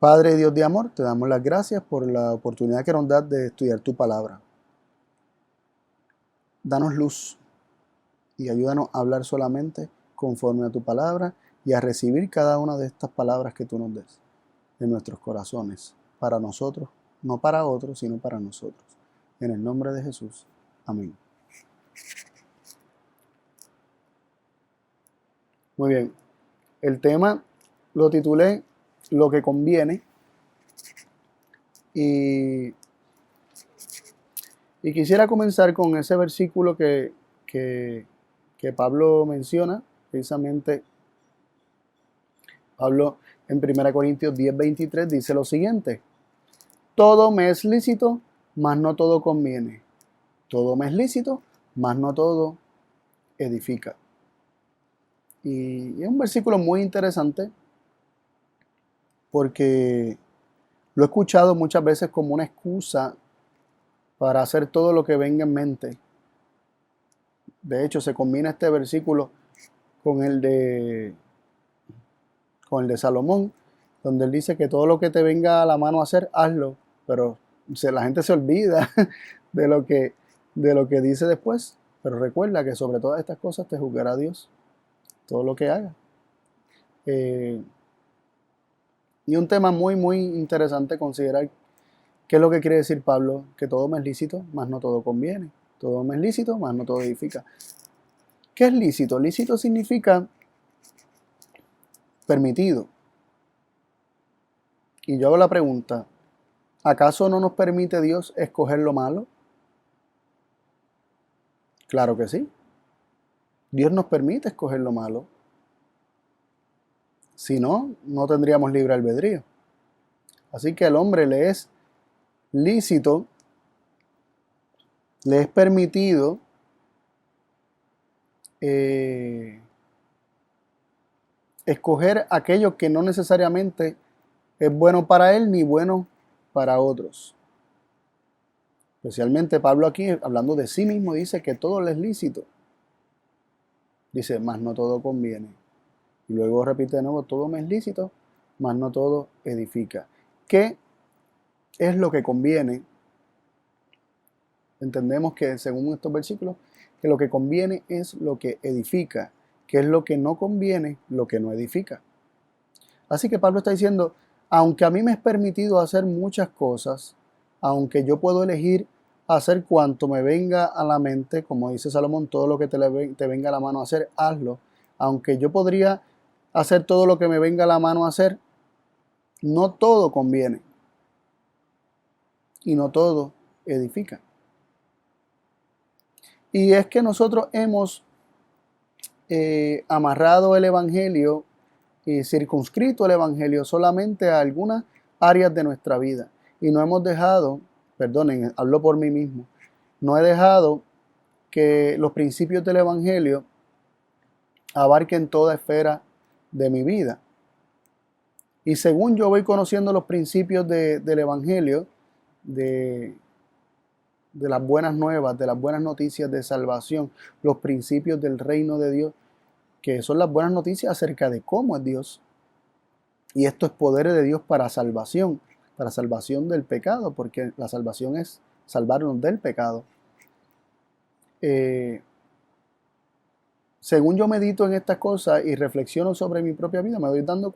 Padre Dios de amor, te damos las gracias por la oportunidad que nos das de estudiar tu palabra. Danos luz y ayúdanos a hablar solamente conforme a tu palabra y a recibir cada una de estas palabras que tú nos des en nuestros corazones, para nosotros, no para otros, sino para nosotros. En el nombre de Jesús. Amén. Muy bien. El tema lo titulé Lo que conviene y quisiera comenzar con ese versículo que Pablo menciona, precisamente Pablo en 1 Corintios 10:23 dice lo siguiente: todo me es lícito, mas no todo conviene. Todo me es lícito, mas no todo edifica. Y es un versículo muy interesante porque lo he escuchado muchas veces como una excusa para hacer todo lo que venga en mente. De hecho, se combina este versículo con el de Salomón, donde él dice que todo lo que te venga a la mano a hacer, hazlo, pero la gente se olvida de lo que dice después. Pero recuerda que sobre todas estas cosas te juzgará Dios, todo lo que hagas. Y un tema muy, muy interesante considerar qué es lo que quiere decir Pablo, que todo me es lícito, mas no todo conviene. Todo me es lícito, mas no todo edifica. ¿Qué es lícito? Lícito significa permitido. Y yo hago la pregunta, ¿acaso no nos permite Dios escoger lo malo? Claro que sí. Dios nos permite escoger lo malo. Si no, no tendríamos libre albedrío. Así que al hombre le es lícito, le es permitido escoger aquello que no necesariamente es bueno para él ni bueno para otros. Especialmente Pablo aquí, hablando de sí mismo, dice que todo le es lícito. Dice, mas no todo conviene. Y luego repite de nuevo, todo me es lícito, mas no todo edifica. ¿Qué es lo que conviene? Entendemos que según estos versículos, que lo que conviene es lo que edifica, que es lo que no conviene, lo que no edifica. Así que Pablo está diciendo, aunque a mí me es permitido hacer muchas cosas, aunque yo puedo elegir hacer cuanto me venga a la mente, como dice Salomón, todo lo que te venga a la mano a hacer, hazlo. Aunque yo podría hacer todo lo que me venga a la mano a hacer, no todo conviene y no todo edifica. Y es que nosotros hemos amarrado el Evangelio y circunscrito el Evangelio solamente a algunas áreas de nuestra vida. Y no hemos dejado, perdonen, hablo por mí mismo, no he dejado que los principios del Evangelio abarquen toda esfera de mi vida. Y según yo voy conociendo los principios del Evangelio, de las buenas nuevas, de las buenas noticias de salvación, los principios del reino de Dios, que son las buenas noticias acerca de cómo es Dios. Y esto es poder de Dios para salvación del pecado, porque la salvación es salvarnos del pecado. Según yo medito en estas cosas y reflexiono sobre mi propia vida, me voy dando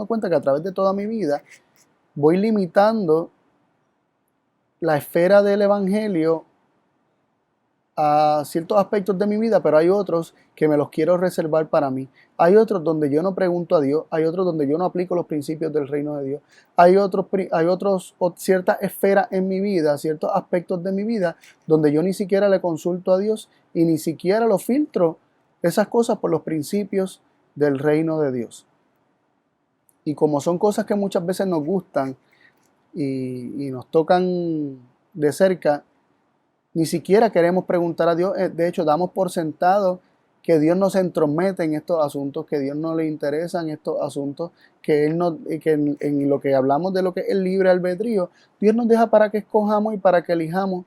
cuenta que a través de toda mi vida voy limitando la esfera del Evangelio a ciertos aspectos de mi vida, pero hay otros que me los quiero reservar para mí. Hay otros donde yo no pregunto a Dios, hay otros donde yo no aplico los principios del reino de Dios. Hay otros ciertas esferas en mi vida, ciertos aspectos de mi vida donde yo ni siquiera le consulto a Dios y ni siquiera lo filtro esas cosas por los principios del reino de Dios. Y como son cosas que muchas veces nos gustan y nos tocan de cerca, ni siquiera queremos preguntar a Dios. De hecho, damos por sentado que Dios no se entromete en estos asuntos, que Dios no le interesa en estos asuntos, que Él no, que en lo que hablamos de lo que es el libre albedrío, Dios nos deja para que escojamos y para que elijamos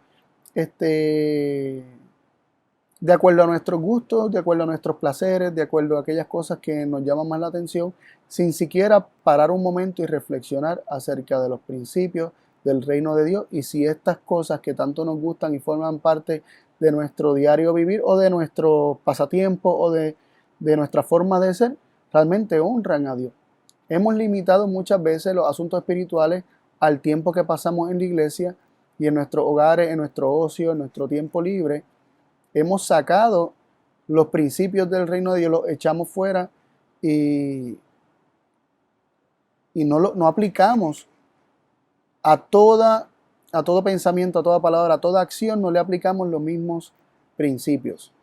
de acuerdo a nuestros gustos, de acuerdo a nuestros placeres, de acuerdo a aquellas cosas que nos llaman más la atención, sin siquiera parar un momento y reflexionar acerca de los principios del reino de Dios y si estas cosas que tanto nos gustan y forman parte de nuestro diario vivir o de nuestro pasatiempo o de nuestra forma de ser, realmente honran a Dios. Hemos limitado muchas veces los asuntos espirituales al tiempo que pasamos en la iglesia y en nuestros hogares, en nuestro ocio, en nuestro tiempo libre. Hemos sacado los principios del reino de Dios, los echamos fuera y no aplicamos a todo pensamiento, a toda palabra, a toda acción, no le aplicamos los mismos principios.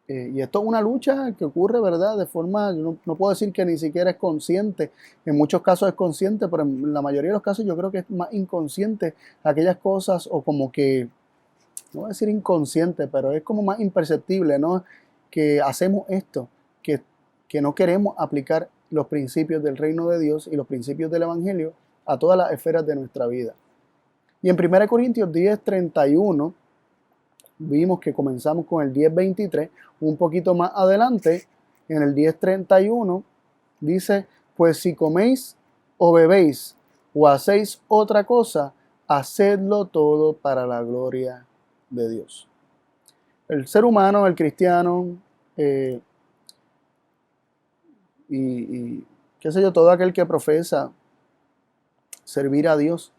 Y esto es una lucha que ocurre, ¿verdad? De forma, no puedo decir que ni siquiera es consciente. En muchos casos es consciente, pero en la mayoría de los casos yo creo que es más inconsciente aquellas cosas, o como que, no voy a decir inconsciente, pero es como más imperceptible, ¿no? Que hacemos esto, que no queremos aplicar los principios del reino de Dios y los principios del Evangelio a todas las esferas de nuestra vida. Y en 1 Corintios 10:31 vimos que comenzamos con el 10:23, un poquito más adelante, en el 10:31, dice, pues si coméis o bebéis o hacéis otra cosa, hacedlo todo para la gloria de Dios. El ser humano, el cristiano, y qué sé yo, todo aquel que profesa servir a Dios,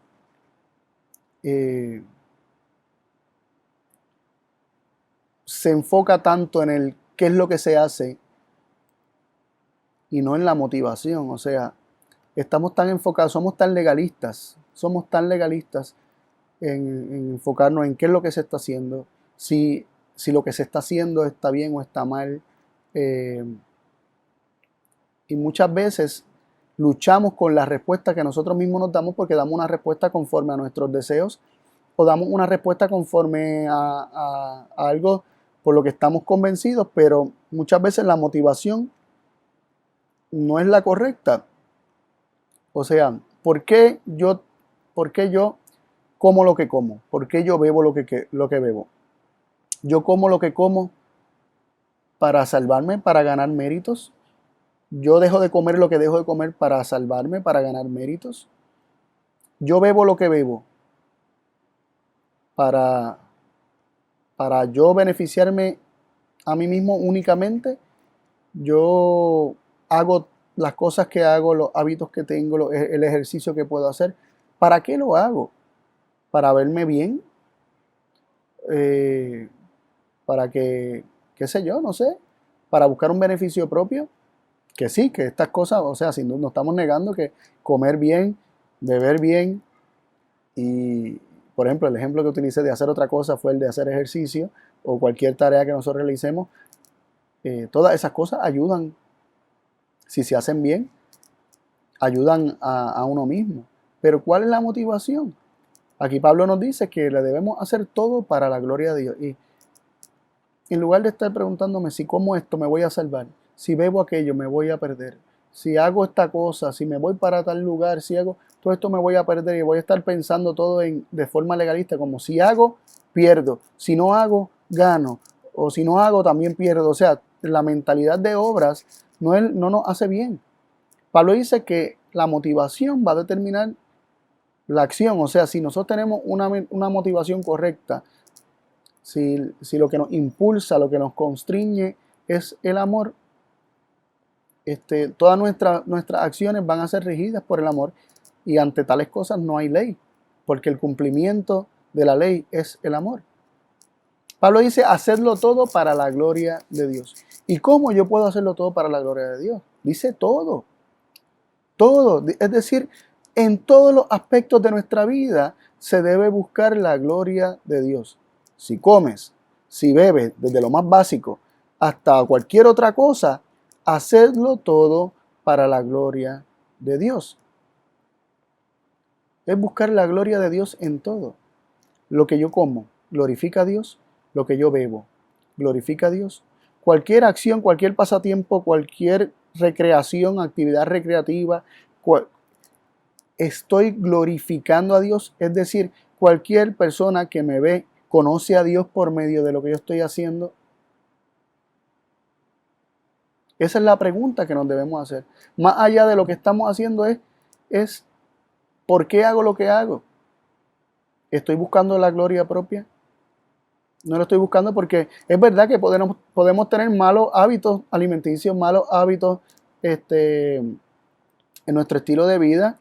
se enfoca tanto en el qué es lo que se hace y no en la motivación. O sea, estamos tan enfocados, somos tan legalistas en enfocarnos en qué es lo que se está haciendo, si lo que se está haciendo está bien o está mal. Y muchas veces luchamos con la respuesta que nosotros mismos nos damos porque damos una respuesta conforme a nuestros deseos o damos una respuesta conforme a algo por lo que estamos convencidos, pero muchas veces la motivación no es la correcta. O sea, ¿por qué yo como lo que como? ¿Por qué yo bebo lo que bebo? Yo como lo que como para salvarme, para ganar méritos. Yo dejo de comer lo que dejo de comer para salvarme, para ganar méritos. Yo bebo lo que bebo para yo beneficiarme a mí mismo únicamente. Yo hago las cosas que hago, los hábitos que tengo, el ejercicio que puedo hacer. ¿Para qué lo hago? ¿Para verme bien? ¿Para que, qué sé yo, no sé? ¿Para buscar un beneficio propio? Que sí, que estas cosas, o sea, sin duda no estamos negando que comer bien, beber bien y, por ejemplo, el ejemplo que utilicé de hacer otra cosa fue el de hacer ejercicio o cualquier tarea que nosotros realicemos. Todas esas cosas ayudan, si se hacen bien, ayudan a uno mismo. Pero ¿cuál es la motivación? Aquí Pablo nos dice que le debemos hacer todo para la gloria de Dios. Y en lugar de estar preguntándome si como esto me voy a salvar, si bebo aquello me voy a perder, si hago esta cosa, si me voy para tal lugar, si hago todo esto me voy a perder y voy a estar pensando todo de forma legalista, como si hago, pierdo, si no hago, gano, o si no hago, también pierdo. O sea, la mentalidad de obras no nos hace bien. Pablo dice que la motivación va a determinar la acción. O sea, si nosotros tenemos una motivación correcta, si lo que nos impulsa, lo que nos constriñe es el amor, todas nuestras acciones van a ser regidas por el amor, y ante tales cosas no hay ley, porque el cumplimiento de la ley es el amor. Pablo dice, hacedlo todo para la gloria de Dios. ¿Y cómo yo puedo hacerlo todo para la gloria de Dios? Dice todo. Todo. Es decir, en todos los aspectos de nuestra vida se debe buscar la gloria de Dios. Si comes, si bebes, desde lo más básico hasta cualquier otra cosa, hacedlo todo para la gloria de Dios. Es buscar la gloria de Dios en todo. Lo que yo como glorifica a Dios, lo que yo bebo glorifica a Dios. Cualquier acción, cualquier pasatiempo, cualquier recreación, actividad recreativa, estoy glorificando a Dios. Es decir, cualquier persona que me ve conoce a Dios por medio de lo que yo estoy haciendo? Esa es la pregunta que nos debemos hacer. Más allá de lo que estamos haciendo es ¿por qué hago lo que hago? ¿Estoy buscando la gloria propia? No lo estoy buscando porque es verdad que podemos tener malos hábitos alimenticios, malos hábitos en nuestro estilo de vida,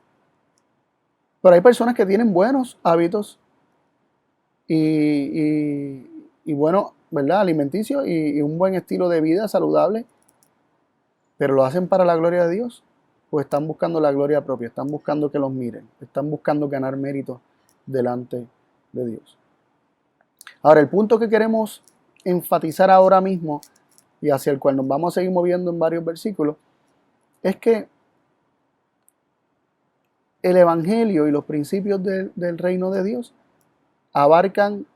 pero hay personas que tienen buenos hábitos y bueno, ¿verdad? Alimenticios y un buen estilo de vida saludable, pero lo hacen para la gloria de Dios o están buscando la gloria propia, están buscando que los miren, están buscando ganar méritos delante de Dios. Ahora, el punto que queremos enfatizar ahora mismo y hacia el cual nos vamos a seguir moviendo en varios versículos es que el Evangelio y los principios del reino de Dios abarcan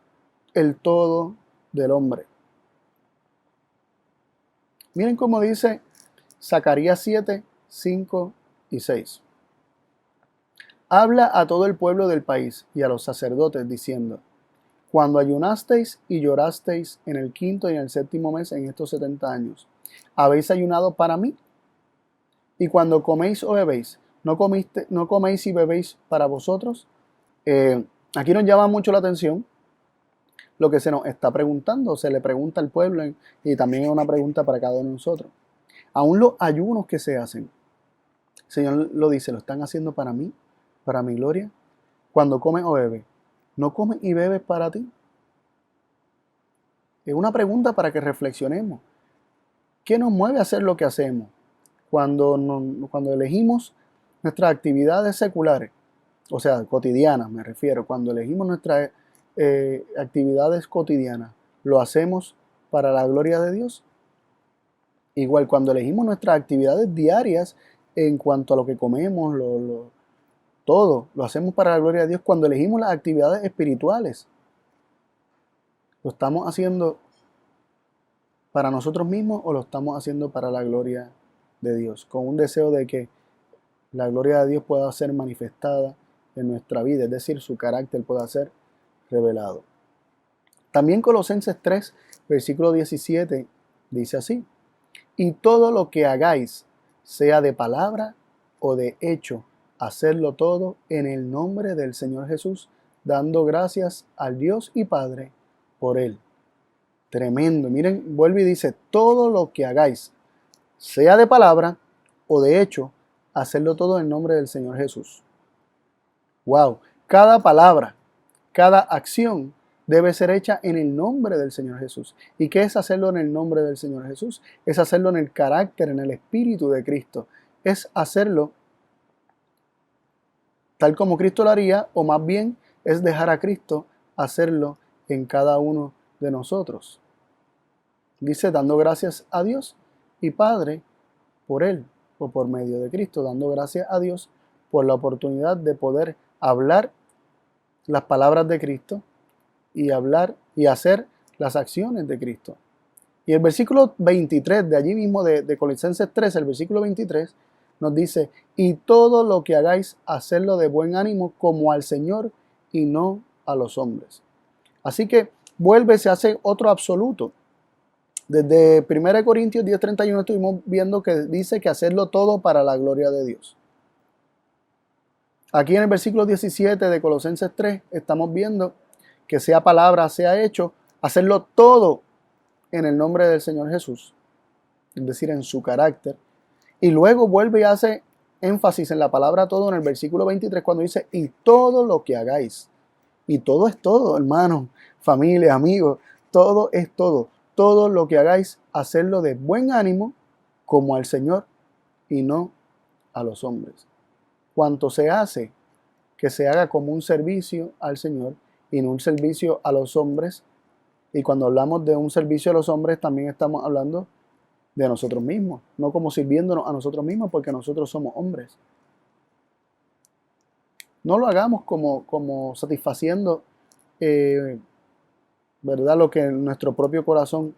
el todo del hombre. Miren cómo dice Zacarías 7, 5 y 6. Habla a todo el pueblo del país y a los sacerdotes diciendo: cuando ayunasteis y llorasteis en el quinto y en el séptimo mes en estos 70 años, ¿habéis ayunado para mí? Y cuando coméis o bebéis, ¿no coméis y bebéis para vosotros? Aquí nos llama mucho la atención lo que se nos está preguntando, se le pregunta al pueblo y también es una pregunta para cada uno de nosotros. Aún los ayunos que se hacen, el Señor lo dice, ¿lo están haciendo para mí? ¿Para mi gloria? Cuando comes o bebes, ¿no comes y bebes para ti? Es una pregunta para que reflexionemos. ¿Qué nos mueve a hacer lo que hacemos? Cuando elegimos nuestras actividades seculares, o sea, cotidianas me refiero, cuando elegimos nuestras actividades cotidianas, ¿lo hacemos para la gloria de Dios? Igual cuando elegimos nuestras actividades diarias en cuanto a lo que comemos, todo, lo hacemos para la gloria de Dios. Cuando elegimos las actividades espirituales, ¿lo estamos haciendo para nosotros mismos o lo estamos haciendo para la gloria de Dios? Con un deseo de que la gloria de Dios pueda ser manifestada en nuestra vida, es decir, su carácter pueda ser revelado. También Colosenses 3, versículo 17, dice así: y todo lo que hagáis, sea de palabra o de hecho, hacedlo todo en el nombre del Señor Jesús, dando gracias al Dios y Padre por Él. Tremendo. Miren, vuelve y dice, todo lo que hagáis, sea de palabra o de hecho, hacedlo todo en nombre del Señor Jesús. Wow. Cada palabra, cada acción debe ser hecha en el nombre del Señor Jesús. ¿Y qué es hacerlo en el nombre del Señor Jesús? Es hacerlo en el carácter, en el espíritu de Cristo. Es hacerlo tal como Cristo lo haría, o más bien es dejar a Cristo hacerlo en cada uno de nosotros. Dice, dando gracias a Dios y Padre por Él, o por medio de Cristo, dando gracias a Dios por la oportunidad de poder hablar las palabras de Cristo y hablar y hacer las acciones de Cristo. Y el versículo 23 de allí mismo de Colosenses 3, el versículo 23, nos dice, y todo lo que hagáis, hacedlo de buen ánimo como al Señor y no a los hombres. Así que vuelve, se hace otro absoluto. Desde 1 Corintios 10:31 estuvimos viendo que dice que hacerlo todo para la gloria de Dios. Aquí en el versículo 17 de Colosenses 3 estamos viendo que sea palabra, sea hecho, hacerlo todo en el nombre del Señor Jesús, es decir, en su carácter. Y luego vuelve y hace énfasis en la palabra todo en el versículo 23 cuando dice, y todo lo que hagáis. Y todo es todo, hermanos, familia, amigos, todo es todo. Todo lo que hagáis, hacerlo de buen ánimo como al Señor y no a los hombres. Cuanto se hace, que se haga como un servicio al Señor y no un servicio a los hombres. Y cuando hablamos de un servicio a los hombres, también estamos hablando de nosotros mismos, no como sirviéndonos a nosotros mismos porque nosotros somos hombres. No lo hagamos como satisfaciendo, ¿verdad? Lo que nuestro propio corazón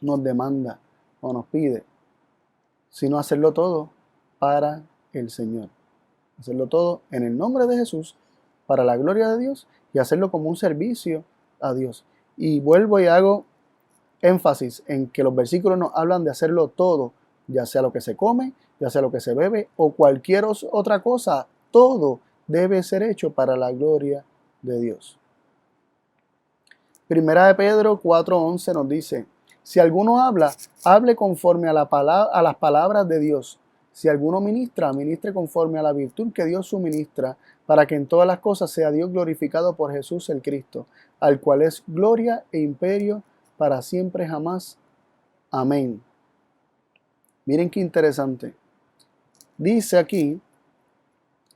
nos demanda o nos pide, sino hacerlo todo para el Señor. Hacerlo todo en el nombre de Jesús, para la gloria de Dios y hacerlo como un servicio a Dios. Y vuelvo y hago énfasis en que los versículos nos hablan de hacerlo todo, ya sea lo que se come, ya sea lo que se bebe o cualquier otra cosa, todo debe ser hecho para la gloria de Dios. Primera de Pedro 4:11 nos dice, si alguno habla, hable conforme a las palabras de Dios. Si alguno ministra, ministre conforme a la virtud que Dios suministra, para que en todas las cosas sea Dios glorificado por Jesús el Cristo, al cual es gloria e imperio para siempre jamás. Amén. Miren qué interesante. Dice aquí,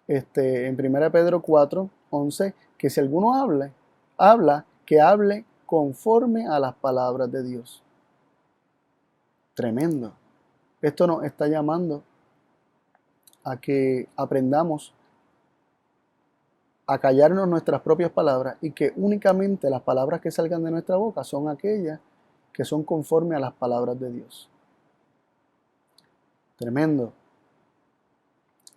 en 1 Pedro 4:11, que si alguno habla, que hable conforme a las palabras de Dios. Tremendo. Esto nos está llamando a que aprendamos a callarnos nuestras propias palabras y que únicamente las palabras que salgan de nuestra boca son aquellas que son conforme a las palabras de Dios. Tremendo.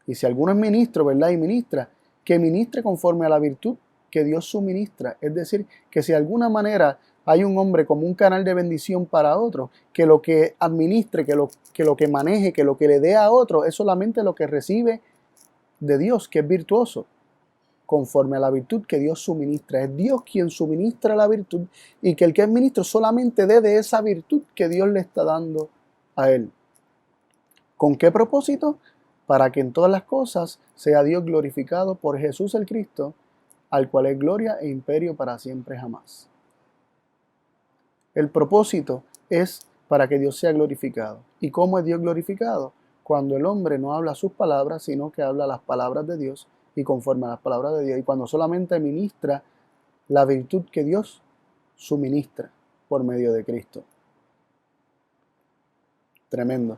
Y si alguno es ministro, ¿verdad? Y ministra, que ministre conforme a la virtud que Dios suministra. Es decir, que si de alguna manera hay un hombre como un canal de bendición para otro, que lo que administre, que lo que maneje, que lo que le dé a otro es solamente lo que recibe de Dios, que es virtuoso, conforme a la virtud que Dios suministra. Es Dios quien suministra la virtud y que el que es ministro solamente dé de esa virtud que Dios le está dando a él. ¿Con qué propósito? Para que en todas las cosas sea Dios glorificado por Jesús el Cristo, al cual es gloria e imperio para siempre jamás. El propósito es para que Dios sea glorificado. ¿Y cómo es Dios glorificado? Cuando el hombre no habla sus palabras, sino que habla las palabras de Dios y conforme a las palabras de Dios. Y cuando solamente ministra la virtud que Dios suministra por medio de Cristo. Tremendo.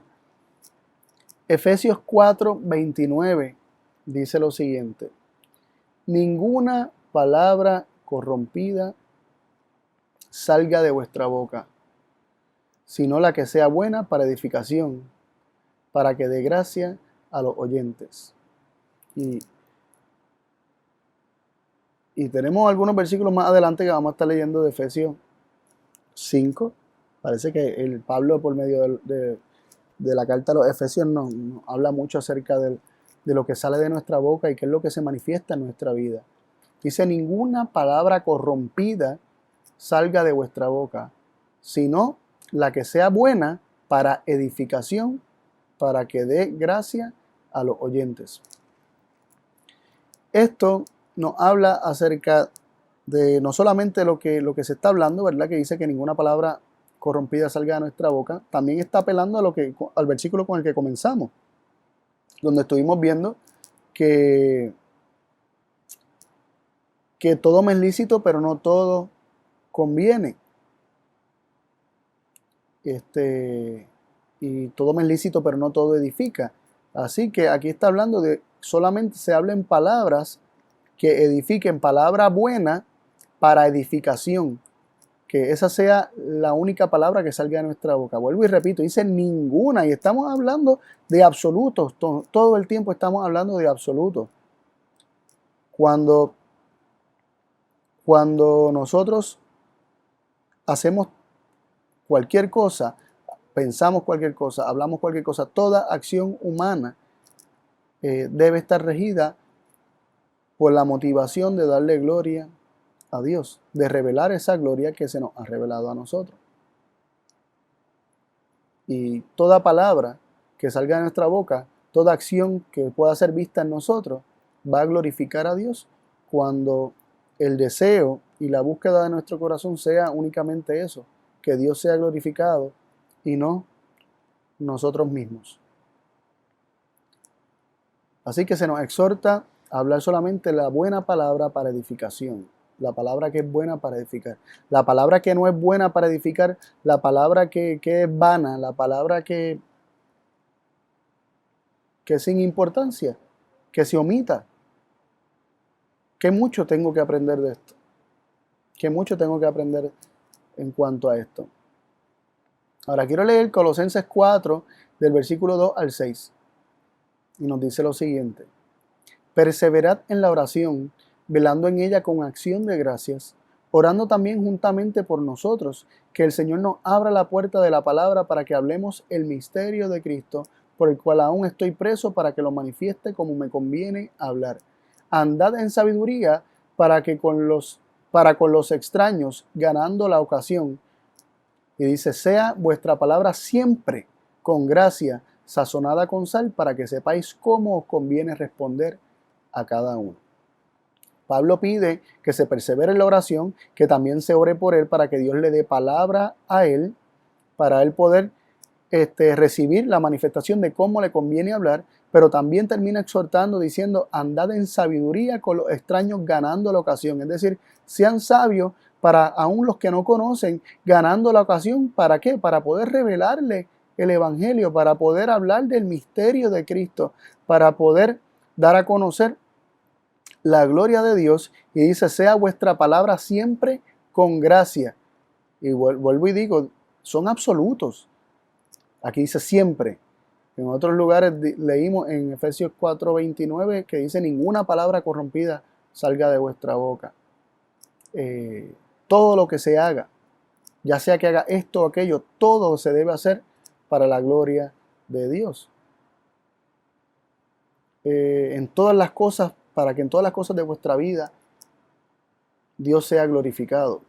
Efesios 4:29 dice lo siguiente: ninguna palabra corrompida salga de vuestra boca, sino la que sea buena para edificación, para que dé gracia a los oyentes. Y tenemos algunos versículos más adelante que vamos a estar leyendo de Efesios 5. Parece que el Pablo, por medio de la carta a los Efesios, nos habla mucho acerca de lo que sale de nuestra boca y qué es lo que se manifiesta en nuestra vida. Dice, ninguna palabra corrompida salga de vuestra boca, sino la que sea buena para edificación, para que dé gracia a los oyentes. Esto nos habla acerca de no solamente lo que se está hablando, ¿verdad? Que dice que ninguna palabra corrompida salga de nuestra boca, también está apelando al versículo con el que comenzamos, donde estuvimos viendo que todo me es lícito, pero no todo conviene. Y todo me es lícito, pero no todo edifica. Así que aquí está hablando de solamente se hablen palabras que edifiquen, palabra buena para edificación. Que esa sea la única palabra que salga de nuestra boca. Vuelvo y repito, dice ninguna. Y estamos hablando de absolutos. Todo el tiempo estamos hablando de absolutos. Cuando nosotros hacemos cualquier cosa, pensamos cualquier cosa, hablamos cualquier cosa, toda acción humana debe estar regida por la motivación de darle gloria a Dios, de revelar esa gloria que se nos ha revelado a nosotros. Y toda palabra que salga de nuestra boca, toda acción que pueda ser vista en nosotros, va a glorificar a Dios cuando el deseo y la búsqueda de nuestro corazón sea únicamente eso, que Dios sea glorificado y no nosotros mismos. Así que se nos exhorta a hablar solamente la buena palabra para edificación, la palabra que es buena para edificar, la palabra que no es buena para edificar, la palabra que es vana, la palabra que es sin importancia, que se omita. Que mucho tengo que aprender de esto, que mucho tengo que aprender en cuanto a esto. Ahora quiero leer Colosenses 4 del versículo 2 al 6 y nos dice lo siguiente: perseverad en la oración, velando en ella con acción de gracias, orando también juntamente por nosotros, que el Señor nos abra la puerta de la palabra para que hablemos el misterio de Cristo, por el cual aún estoy preso, para que lo manifieste como me conviene hablar. Andad en sabiduría para con los extraños, ganando la ocasión. Y dice, sea vuestra palabra siempre con gracia, sazonada con sal, para que sepáis cómo os conviene responder a cada uno. Pablo pide que se persevere en la oración, que también se ore por él para que Dios le dé palabra a él, para él poder recibir la manifestación de cómo le conviene hablar, pero también termina exhortando diciendo, andad en sabiduría con los extraños ganando la ocasión. Es decir, sean sabios para aún los que no conocen, ganando la ocasión. ¿Para qué? Para poder revelarle el Evangelio, para poder hablar del misterio de Cristo, para poder dar a conocer la gloria de Dios. Y dice, sea vuestra palabra siempre con gracia. Y vuelvo y digo, son absolutos. Aquí dice siempre. En otros lugares leímos en Efesios 4:29 que dice, ninguna palabra corrompida salga de vuestra boca. Todo lo que se haga, ya sea que haga esto o aquello, todo se debe hacer para la gloria de Dios. En todas las cosas, para que en todas las cosas de vuestra vida Dios sea glorificado.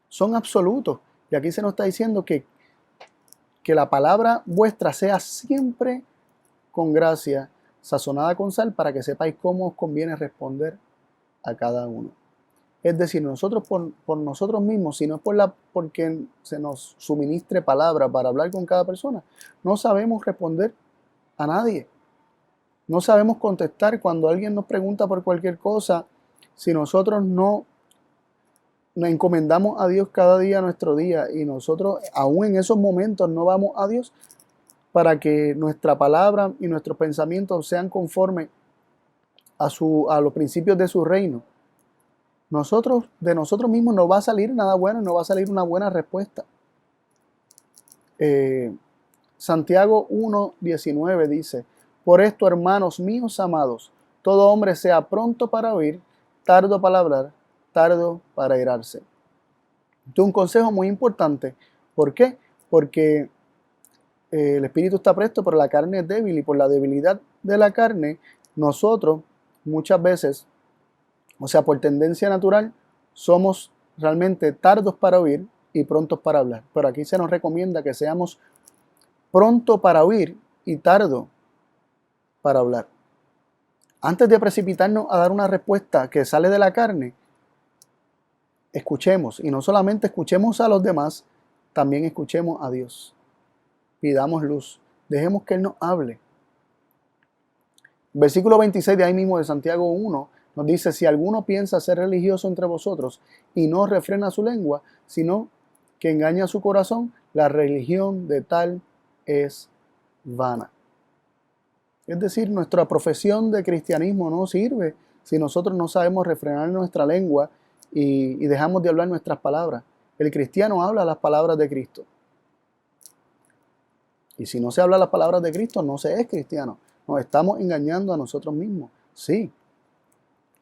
Son absolutos. Y aquí se nos está diciendo que la palabra vuestra sea siempre con gracia, sazonada con sal, para que sepáis cómo os conviene responder a cada uno. Es decir, nosotros por nosotros mismos, si no es porque se nos suministre palabra para hablar con cada persona, no sabemos responder a nadie. No sabemos contestar cuando alguien nos pregunta por cualquier cosa. Si nosotros no nos encomendamos a Dios cada día nuestro día, y nosotros aún en esos momentos no vamos a Dios para que nuestra palabra y nuestros pensamientos sean conformes a los principios de su reino, de nosotros mismos no va a salir nada bueno, no va a salir una buena respuesta. Santiago 1:19 dice, por esto, hermanos míos amados, todo hombre sea pronto para oír, tardo para hablar, tardo para airarse. Esto es un consejo muy importante. ¿Por qué? Porque el espíritu está presto, pero la carne es débil, y por la debilidad de la carne, nosotros muchas veces, o sea, por tendencia natural, somos realmente tardos para oír y prontos para hablar. Pero aquí se nos recomienda que seamos pronto para oír y tardo para hablar. Antes de precipitarnos a dar una respuesta que sale de la carne, escuchemos, y no solamente escuchemos a los demás, también escuchemos a Dios. Pidamos luz, dejemos que Él nos hable. Versículo 26 de ahí mismo de Santiago 1 nos dice, si alguno piensa ser religioso entre vosotros y no refrena su lengua, sino que engaña su corazón, la religión de tal es vana. Es decir, nuestra profesión de cristianismo no sirve si nosotros no sabemos refrenar nuestra lengua y dejamos de hablar nuestras palabras. El cristiano habla las palabras de Cristo. Y si no se habla las palabras de Cristo, no se es cristiano. Nos estamos engañando a nosotros mismos. Sí,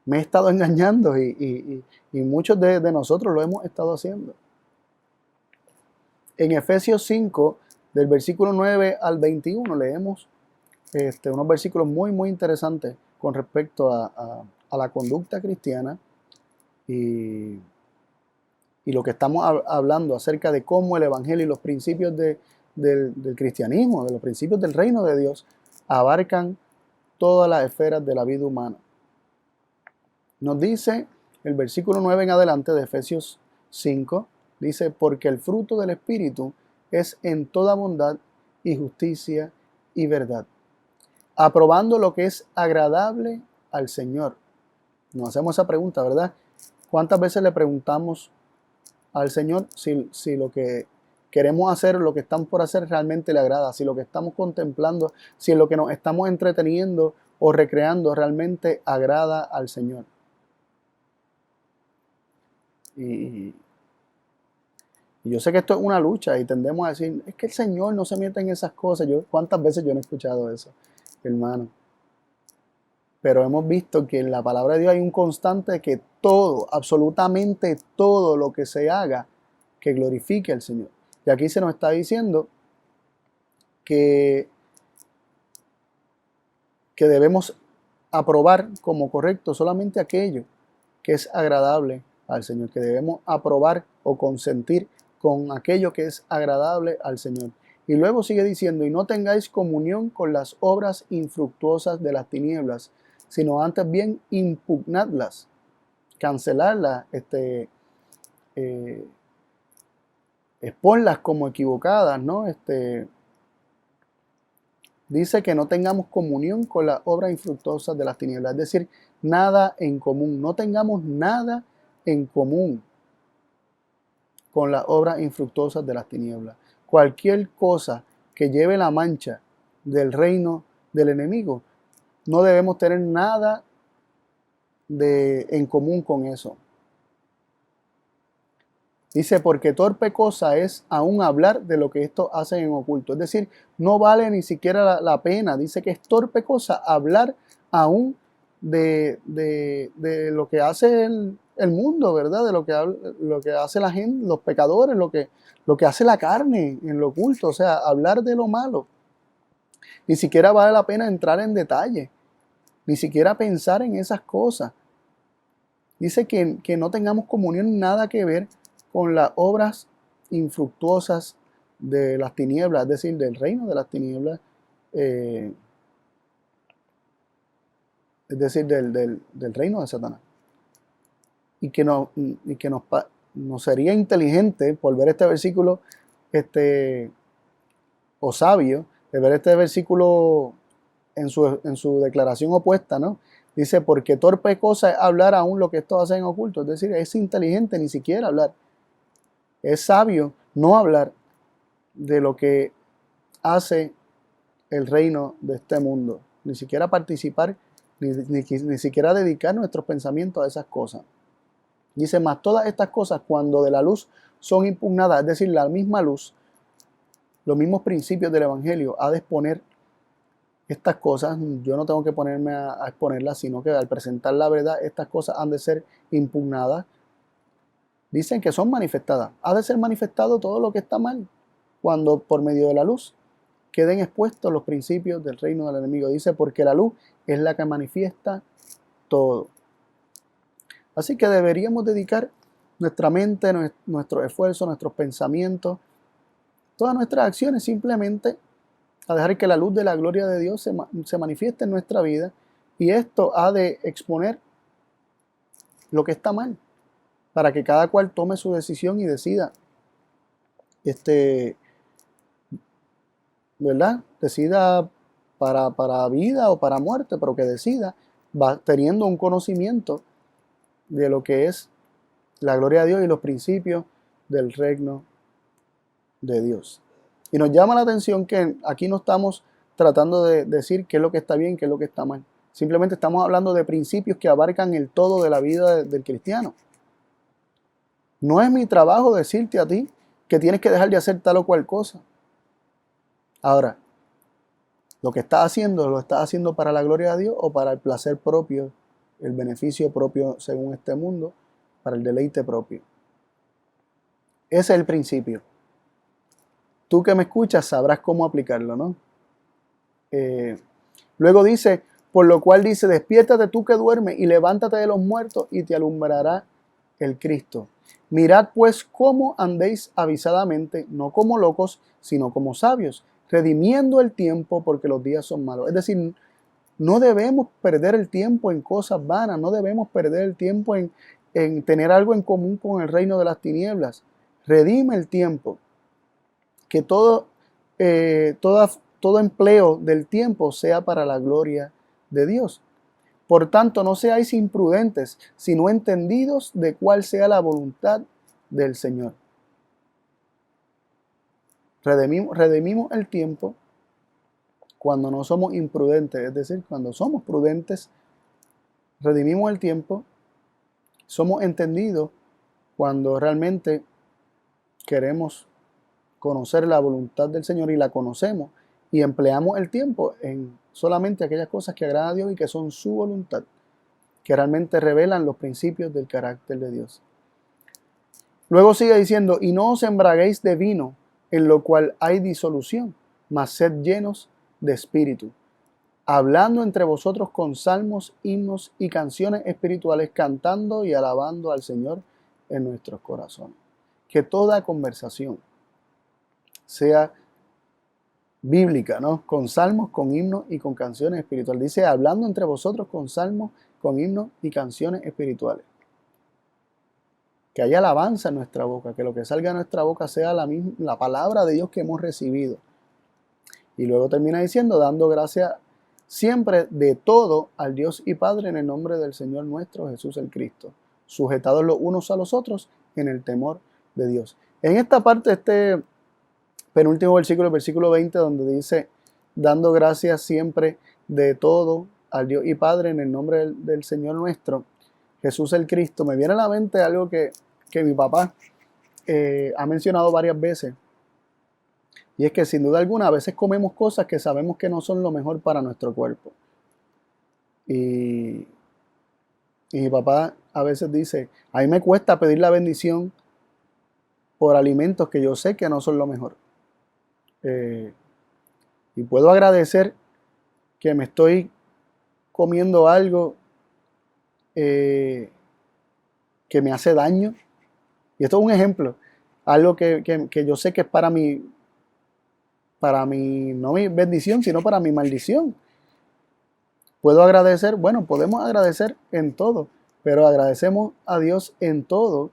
me he estado engañando y muchos de nosotros lo hemos estado haciendo. En Efesios 5, del versículo 9 al 21, leemos unos versículos muy, muy interesantes con respecto a la conducta cristiana y lo que estamos hablando acerca de cómo el Evangelio y los principios del cristianismo, de los principios del reino de Dios, abarcan todas las esferas de la vida humana. Nos dice el versículo 9 en adelante de Efesios 5, dice, porque el fruto del Espíritu es en toda bondad y justicia y verdad, aprobando lo que es agradable al Señor. Nos hacemos esa pregunta, ¿verdad? ¿Cuántas veces le preguntamos al Señor si lo que queremos hacer, lo que estamos por hacer realmente le agrada, si lo que estamos contemplando, si lo que nos estamos entreteniendo o recreando realmente agrada al Señor? Y yo sé que esto es una lucha y tendemos a decir, es que el Señor no se mete en esas cosas. ¿Cuántas veces yo no he escuchado eso, hermano? pero hemos visto que en la palabra de Dios hay un constante de que todo, absolutamente todo lo que se haga, que glorifique al Señor. Y aquí se nos está diciendo que, que debemos aprobar como correcto solamente aquello que es agradable al Señor, que debemos aprobar o consentir con aquello que es agradable al Señor. Y luego sigue diciendo, y no tengáis comunión con las obras infructuosas de las tinieblas, sino antes bien impugnadlas, cancelarlas, eh, exponlas como equivocadas, ¿no? Dice que no tengamos comunión con las obras infructuosas de las tinieblas, es decir, nada en común, no tengamos nada en común con las obras infructuosas de las tinieblas. Cualquier cosa que lleve la mancha del reino del enemigo, no debemos tener nada en común con eso. Dice, porque torpe cosa es aún hablar de lo que estos hacen en oculto. Es decir, no vale ni siquiera la pena. Dice que es torpe cosa hablar aún de lo que hace el mundo, ¿verdad? De lo que hace la gente, los pecadores, lo que hace la carne en lo oculto. O sea, hablar de lo malo. Ni siquiera vale la pena entrar en detalle. Ni siquiera pensar en esas cosas. Dice que no tengamos comunión, nada que ver con las obras infructuosas de las tinieblas, es decir, del reino de las tinieblas, eh, es decir, del reino de Satanás. Y que, nos sería inteligente, por ver este versículo, o sabio, de ver este versículo en su declaración opuesta, ¿no? Dice, porque torpe cosa es hablar aún lo que estos hacen en oculto. Es decir, es inteligente ni siquiera hablar. Es sabio no hablar de lo que hace el reino de este mundo. Ni siquiera participar, ni siquiera dedicar nuestros pensamientos a esas cosas. Dice, más todas estas cosas cuando de la luz son impugnadas, es decir, la misma luz, los mismos principios del Evangelio, ha de exponer estas cosas. Yo no tengo que ponerme a exponerlas, sino que al presentar la verdad, estas cosas han de ser impugnadas. Dicen que son manifestadas. Ha de ser manifestado todo lo que está mal, cuando por medio de la luz queden expuestos los principios del reino del enemigo. Dice, porque la luz es la que manifiesta todo. Así que deberíamos dedicar nuestra mente, nuestro esfuerzo, nuestros pensamientos, todas nuestras acciones simplemente a dejar que la luz de la gloria de Dios se manifieste en nuestra vida, y esto ha de exponer lo que está mal, para que cada cual tome su decisión y decida, ¿verdad? Decida para vida o para muerte, pero que decida, va teniendo un conocimiento de lo que es la gloria de Dios y los principios del reino de Dios. Y nos llama la atención que aquí no estamos tratando de decir qué es lo que está bien, qué es lo que está mal. Simplemente estamos hablando de principios que abarcan el todo de la vida del cristiano. No es mi trabajo decirte a ti que tienes que dejar de hacer tal o cual cosa. Ahora, lo que estás haciendo, ¿lo estás haciendo para la gloria de Dios o para el placer propio, el beneficio propio según este mundo, para el deleite propio? Ese es el principio. Tú que me escuchas sabrás cómo aplicarlo, ¿no? Luego dice, por lo cual dice, despiértate tú que duermes y levántate de los muertos y te alumbrará el Cristo. Mirad pues cómo andéis avisadamente, no como locos, sino como sabios, redimiendo el tiempo porque los días son malos. Es decir, no debemos perder el tiempo en cosas vanas, no debemos perder el tiempo en tener algo en común con el reino de las tinieblas. Redime el tiempo, que todo empleo del tiempo sea para la gloria de Dios. Por tanto, no seáis imprudentes, sino entendidos de cuál sea la voluntad del Señor. Redimimos el tiempo cuando no somos imprudentes, es decir, cuando somos prudentes, redimimos el tiempo, somos entendidos cuando realmente queremos conocer la voluntad del Señor y la conocemos y empleamos el tiempo en solamente aquellas cosas que agradan a Dios y que son su voluntad, que realmente revelan los principios del carácter de Dios. Luego sigue diciendo, y no os embraguéis de vino, en lo cual hay disolución, mas sed llenos de espíritu, hablando entre vosotros con salmos, himnos y canciones espirituales, cantando y alabando al Señor en nuestros corazones. Que toda conversación sea bíblica, ¿no? Con salmos, con himnos y con canciones espirituales. Dice, hablando entre vosotros con salmos, con himnos y canciones espirituales. Que haya alabanza en nuestra boca, que lo que salga de nuestra boca sea la palabra de Dios que hemos recibido. Y luego termina diciendo, dando gracias siempre de todo al Dios y Padre en el nombre del Señor nuestro Jesús el Cristo, sujetados los unos a los otros en el temor de Dios. En esta parte, este penúltimo versículo, el versículo 20, donde dice, dando gracias siempre de todo al Dios y Padre en el nombre del Señor nuestro, Jesús el Cristo, me viene a la mente algo que mi papá ha mencionado varias veces, y es que sin duda alguna a veces comemos cosas que sabemos que no son lo mejor para nuestro cuerpo. Y mi papá a veces dice, a mí me cuesta pedir la bendición por alimentos que yo sé que no son lo mejor. Y puedo agradecer que me estoy comiendo algo que me hace daño. Y esto es un ejemplo, algo que yo sé que es para mi, no mi bendición, sino para mi maldición. Puedo agradecer, bueno, podemos agradecer en todo, pero agradecemos a Dios en todo.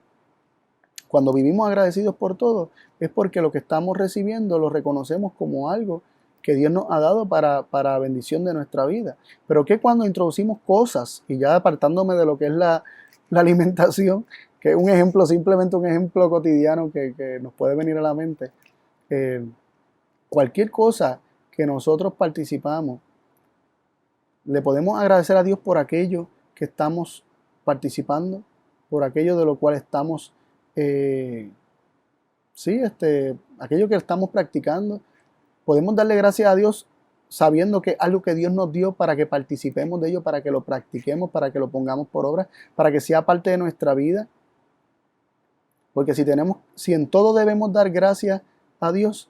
Cuando vivimos agradecidos por todo, es porque lo que estamos recibiendo lo reconocemos como algo que Dios nos ha dado para bendición de nuestra vida. Pero que cuando introducimos cosas, y ya apartándome de lo que es la alimentación, que es un ejemplo, simplemente un ejemplo cotidiano que nos puede venir a la mente, cualquier cosa que nosotros participamos, le podemos agradecer a Dios por aquello que estamos participando, por aquello de lo cual estamos, aquello que estamos practicando. Podemos darle gracias a Dios sabiendo que es algo que Dios nos dio para que participemos de ello, para que lo practiquemos, para que lo pongamos por obra, para que sea parte de nuestra vida. Porque si en todo debemos dar gracias a Dios,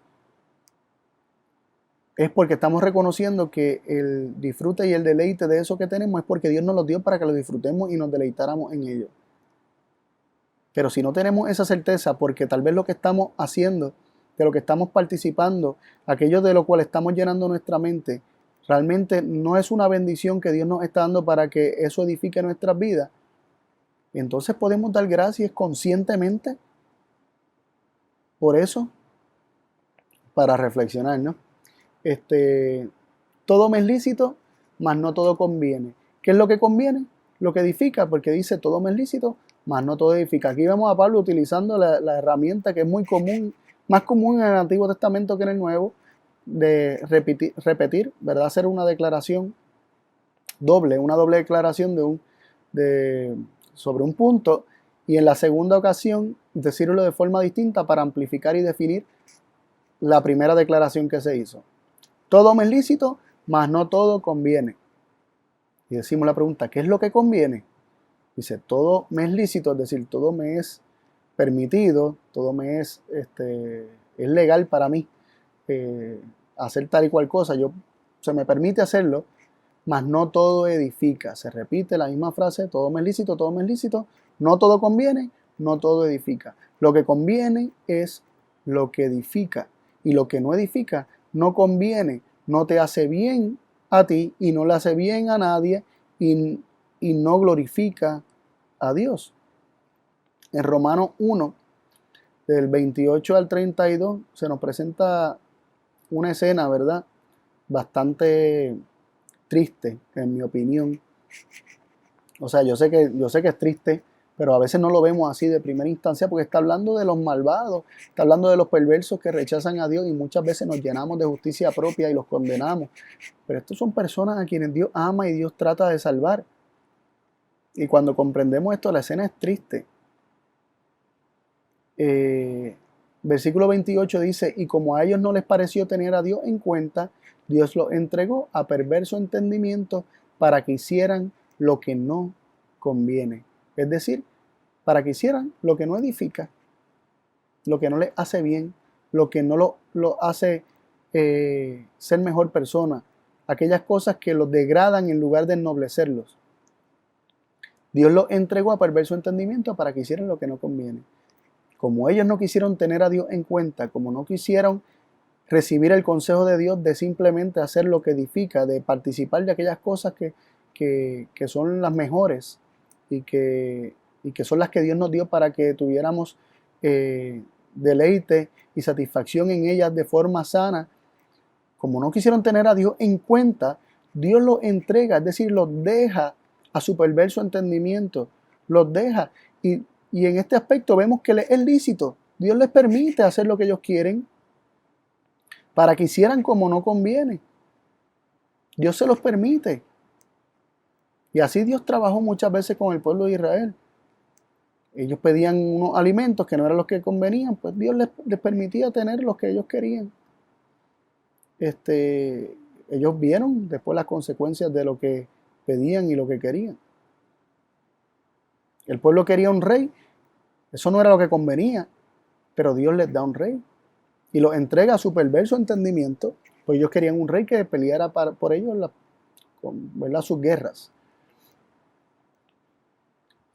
es porque estamos reconociendo que el disfrute y el deleite de eso que tenemos es porque Dios nos lo dio para que lo disfrutemos y nos deleitáramos en ello. Pero si no tenemos esa certeza, porque tal vez lo que estamos haciendo, de lo que estamos participando, aquello de lo cual estamos llenando nuestra mente, realmente no es una bendición que Dios nos está dando para que eso edifique nuestras vidas, entonces podemos dar gracias conscientemente por eso, para reflexionar, ¿no? Todo me es lícito, mas no todo conviene. ¿Qué es lo que conviene? Lo que edifica, porque dice todo me es lícito, mas no todo edifica. Aquí vemos a Pablo utilizando la herramienta que es muy común, más común en el Antiguo Testamento que en el Nuevo, de repetir, ¿verdad? Hacer una declaración doble, una doble declaración sobre un punto, y en la segunda ocasión decirlo de forma distinta para amplificar y definir la primera declaración que se hizo. Todo me es lícito, mas no todo conviene. Y decimos la pregunta, ¿qué es lo que conviene? Dice, todo me es lícito, es decir, todo me es permitido, todo me es legal para mí hacer tal y cual cosa. Se me permite hacerlo, mas no todo edifica. Se repite la misma frase, todo me es lícito, no todo conviene, no todo edifica. Lo que conviene es lo que edifica, y lo que no edifica no conviene, no te hace bien a ti y no le hace bien a nadie y no glorifica a Dios. En Romanos 1, del 28 al 32, se nos presenta una escena, ¿verdad? Bastante triste, en mi opinión. O sea, yo sé que es triste, pero a veces no lo vemos así de primera instancia porque está hablando de los malvados, está hablando de los perversos que rechazan a Dios y muchas veces nos llenamos de justicia propia y los condenamos. Pero estos son personas a quienes Dios ama y Dios trata de salvar. Y cuando comprendemos esto, la escena es triste. Versículo 28 dice, y como a ellos no les pareció tener a Dios en cuenta, Dios los entregó a perverso entendimiento para que hicieran lo que no conviene. Es decir, para que hicieran lo que no edifica, lo que no les hace bien, lo que no lo hace ser mejor persona, aquellas cosas que los degradan en lugar de ennoblecerlos. Dios los entregó a perverso entendimiento para que hicieran lo que no conviene. Como ellos no quisieron tener a Dios en cuenta, como no quisieron recibir el consejo de Dios de simplemente hacer lo que edifica, de participar de aquellas cosas que son las mejores y que son las que Dios nos dio para que tuviéramos deleite y satisfacción en ellas de forma sana. Como no quisieron tener a Dios en cuenta, Dios los entrega, es decir, los deja a su perverso entendimiento, los deja. Y en este aspecto vemos que es lícito. Dios les permite hacer lo que ellos quieren para que hicieran como no conviene. Dios se los permite. Y así Dios trabajó muchas veces con el pueblo de Israel. Ellos pedían unos alimentos que no eran los que convenían, pues Dios les permitía tener los que ellos querían. Ellos vieron después las consecuencias de lo que pedían y lo que querían. El pueblo quería un rey, eso no era lo que convenía, pero Dios les da un rey y los entrega a su perverso entendimiento, pues ellos querían un rey que peleara por ellos ¿verdad? Sus guerras.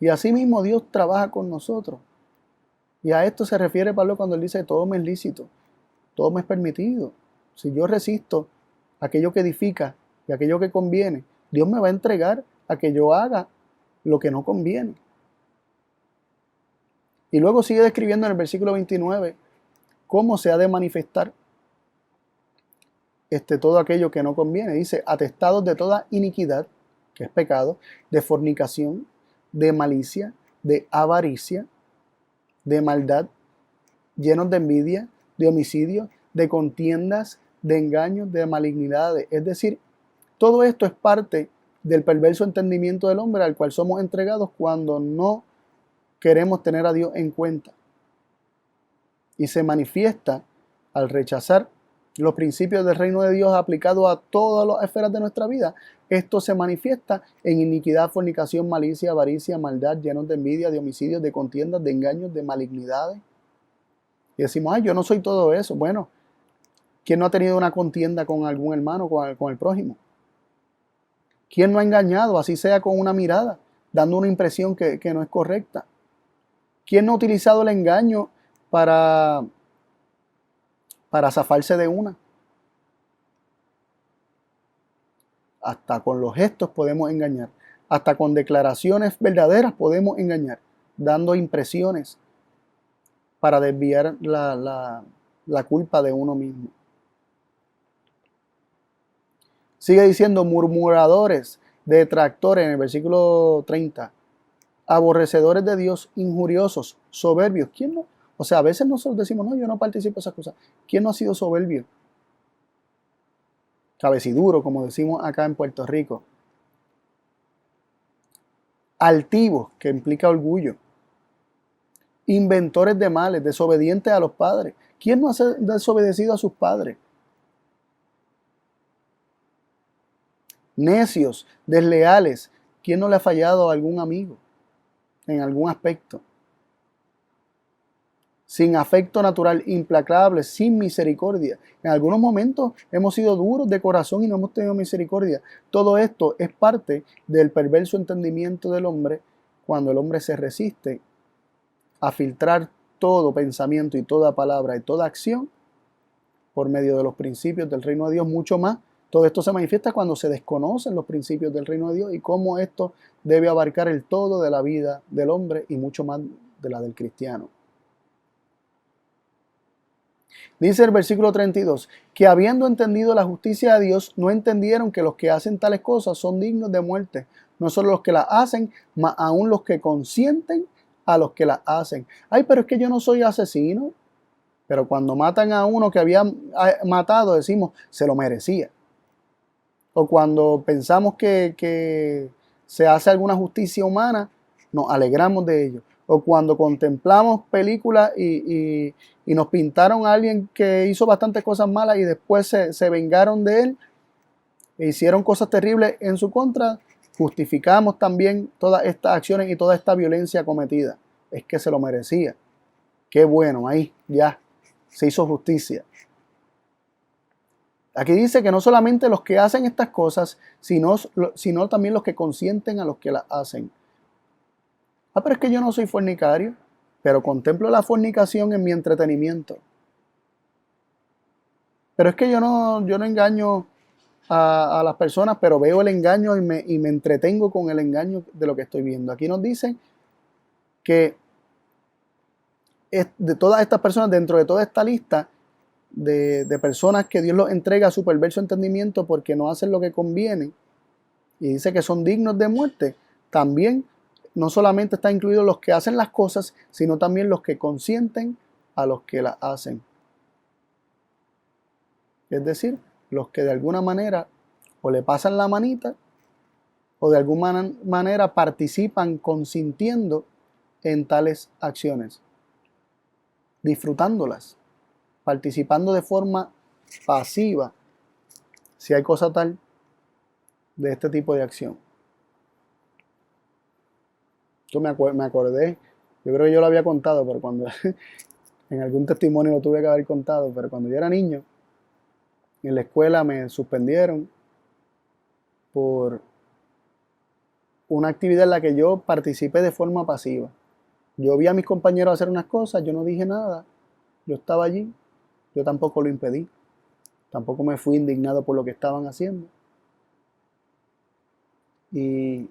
Y así mismo Dios trabaja con nosotros. Y a esto se refiere Pablo cuando él dice: todo me es lícito, todo me es permitido. Si yo resisto aquello que edifica y aquello que conviene, Dios me va a entregar a que yo haga lo que no conviene. Y luego sigue describiendo en el versículo 29 cómo se ha de manifestar todo aquello que no conviene. Dice: atestados de toda iniquidad, que es pecado, de fornicación, de malicia, de avaricia, de maldad, llenos de envidia, de homicidio, de contiendas, de engaños, de malignidades. Es decir, todo esto es parte del perverso entendimiento del hombre al cual somos entregados cuando no queremos tener a Dios en cuenta. Y se manifiesta al rechazar los principios del reino de Dios aplicados a todas las esferas de nuestra vida. Esto se manifiesta en iniquidad, fornicación, malicia, avaricia, maldad, llenos de envidia, de homicidios, de contiendas, de engaños, de malignidades. Y decimos: yo no soy todo eso. Bueno, ¿quién no ha tenido una contienda con algún hermano, con el prójimo? ¿Quién no ha engañado, así sea con una mirada, dando una impresión que no es correcta? ¿Quién no ha utilizado el engaño para zafarse de una? Hasta con los gestos podemos engañar. Hasta con declaraciones verdaderas podemos engañar, dando impresiones para desviar la culpa de uno mismo. Sigue diciendo: murmuradores, detractores, en el versículo 30. Aborrecedores de Dios, injuriosos, soberbios. ¿Quién no? O sea, a veces nosotros decimos: no, yo no participo de esas cosas. ¿Quién no ha sido soberbio? Cabeciduro, como decimos acá en Puerto Rico. Altivos, que implica orgullo. Inventores de males, desobedientes a los padres. ¿Quién no ha desobedecido a sus padres? Necios, desleales. ¿Quién no le ha fallado a algún amigo en algún aspecto? Sin afecto natural, implacables, sin misericordia. En algunos momentos hemos sido duros de corazón y no hemos tenido misericordia. Todo esto es parte del perverso entendimiento del hombre cuando el hombre se resiste a filtrar todo pensamiento y toda palabra y toda acción por medio de los principios del reino de Dios. Mucho más, todo esto se manifiesta cuando se desconocen los principios del reino de Dios y cómo esto debe abarcar el todo de la vida del hombre y mucho más de la del cristiano. Dice el versículo 32, que habiendo entendido la justicia de Dios, no entendieron que los que hacen tales cosas son dignos de muerte. No solo los que las hacen, mas aún los que consienten a los que las hacen. Ay, pero es que yo no soy asesino. Pero cuando matan a uno que había matado, decimos, se lo merecía. O cuando pensamos que se hace alguna justicia humana, nos alegramos de ello. o cuando contemplamos películas y nos pintaron a alguien que hizo bastantes cosas malas y después se vengaron de él e hicieron cosas terribles en su contra, justificamos también todas estas acciones y toda esta violencia cometida. Es que se lo merecía. Qué bueno, ahí ya se hizo justicia. Aquí dice que no solamente los que hacen estas cosas, sino también los que consienten a los que las hacen. Pero es que yo no soy fornicario, pero contemplo la fornicación en mi entretenimiento. Pero es que yo no engaño a las personas, pero veo el engaño y me entretengo con el engaño de lo que estoy viendo. Aquí nos dicen que de todas estas personas, dentro de toda esta lista de personas que Dios los entrega a su perverso entendimiento porque no hacen lo que conviene, y dice que son dignos de muerte, también no solamente están incluidos los que hacen las cosas, sino también los que consienten a los que las hacen. Es decir, los que de alguna manera o le pasan la manita o de alguna manera participan consintiendo en tales acciones, disfrutándolas, participando de forma pasiva, si hay cosa tal, de este tipo de acción. Yo me acordé, yo creo que yo lo había contado, pero cuando en algún testimonio lo tuve que haber contado, pero cuando yo era niño, en la escuela me suspendieron por una actividad en la que yo participé de forma pasiva. Yo vi a mis compañeros hacer unas cosas, yo no dije nada, yo estaba allí, yo tampoco lo impedí, tampoco me fui indignado por lo que estaban haciendo. Y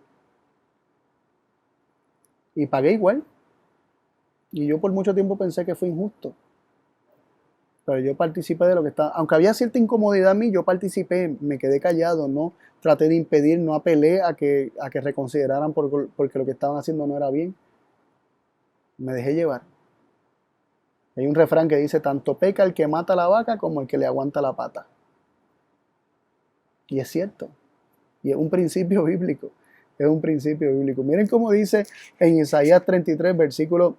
pagué igual. Y yo por mucho tiempo pensé que fue injusto. Pero yo participé de lo que estaba. Aunque había cierta incomodidad en mí, yo participé, me quedé callado, no traté de impedir, no apelé a que reconsideraran porque lo que estaban haciendo no era bien. Me dejé llevar. Hay un refrán que dice: tanto peca el que mata a la vaca como el que le aguanta la pata. Y es cierto. Y es un principio bíblico. Es un principio bíblico. Miren cómo dice en Isaías 33, versículo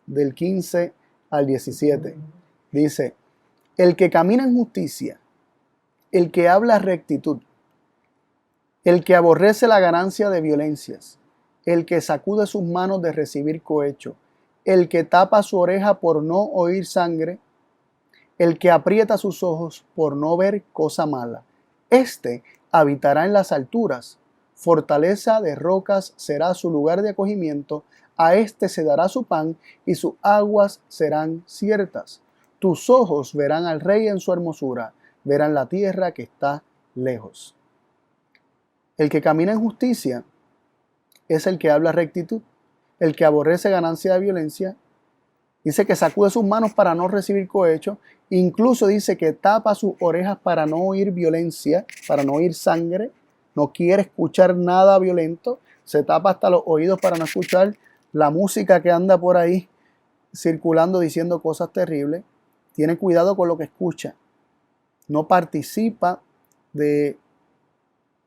del 15 al 17. Dice: el que camina en justicia, el que habla rectitud, el que aborrece la ganancia de violencias, el que sacude sus manos de recibir cohecho, el que tapa su oreja por no oír sangre, el que aprieta sus ojos por no ver cosa mala. Este habitará en las alturas, fortaleza de rocas será su lugar de acogimiento, a este se dará su pan y sus aguas serán ciertas. Tus ojos verán al rey en su hermosura, verán la tierra que está lejos. El que camina en justicia es el que habla rectitud, el que aborrece ganancia de violencia. Dice que sacude sus manos para no recibir cohecho. Incluso dice que tapa sus orejas para no oír violencia, para no oír sangre. No quiere escuchar nada violento. Se tapa hasta los oídos para no escuchar la música que anda por ahí circulando diciendo cosas terribles. Tiene cuidado con lo que escucha. No participa de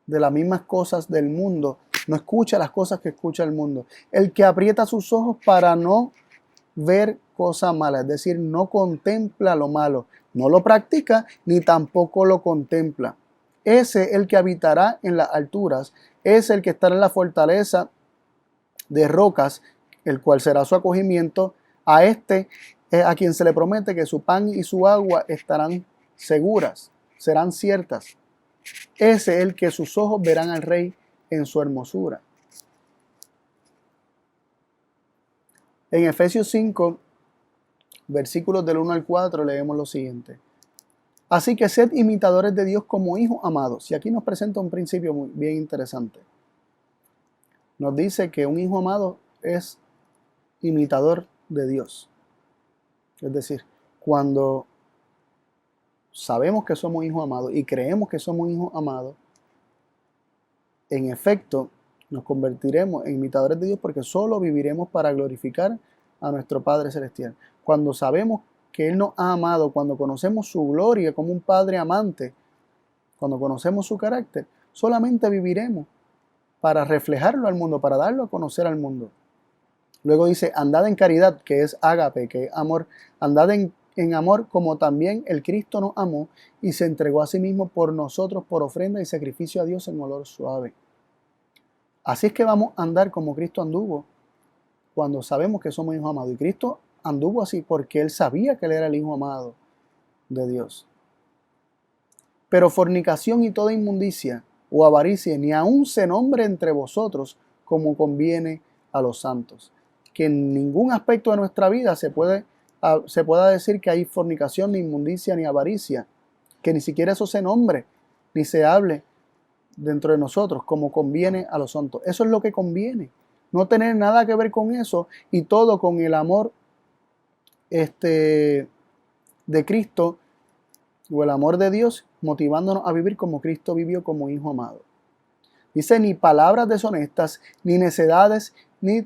las mismas cosas del mundo. No escucha las cosas que escucha el mundo. El que aprieta sus ojos para no ver cosas malas, es decir, no contempla lo malo, no lo practica ni tampoco lo contempla. Ese es el que habitará en las alturas, es el que estará en la fortaleza de rocas, el cual será su acogimiento. A este es a quien se le promete que su pan y su agua estarán seguras, serán ciertas. Ese es el que sus ojos verán al rey en su hermosura. En Efesios 5, versículos del 1 al 4, leemos lo siguiente. Así que sed imitadores de Dios como hijos amados. Y aquí nos presenta un principio muy bien interesante. Nos dice que un hijo amado es imitador de Dios. Es decir, cuando sabemos que somos hijos amados y creemos que somos hijos amados, en efecto, nos convertiremos en imitadores de Dios porque solo viviremos para glorificar a nuestro Padre Celestial. Cuando sabemos que Él nos ha amado, cuando conocemos su gloria como un Padre amante, cuando conocemos su carácter, solamente viviremos para reflejarlo al mundo, para darlo a conocer al mundo. Luego dice, andad en caridad, que es ágape, que es amor. Andad en amor como también el Cristo nos amó y se entregó a sí mismo por nosotros por ofrenda y sacrificio a Dios en olor suave. Así es que vamos a andar como Cristo anduvo cuando sabemos que somos hijos amados. Y Cristo anduvo así porque Él sabía que Él era el Hijo amado de Dios. Pero fornicación y toda inmundicia o avaricia ni aun se nombre entre vosotros como conviene a los santos. Que en ningún aspecto de nuestra vida se pueda decir que hay fornicación, ni inmundicia, ni avaricia. Que ni siquiera eso se nombre, ni se hable dentro de nosotros como conviene a los santos. Eso es lo que conviene. No tener nada que ver con eso y todo con el amor de Cristo o el amor de Dios motivándonos a vivir como Cristo vivió como hijo amado. Dice, ni palabras deshonestas, ni necedades, ni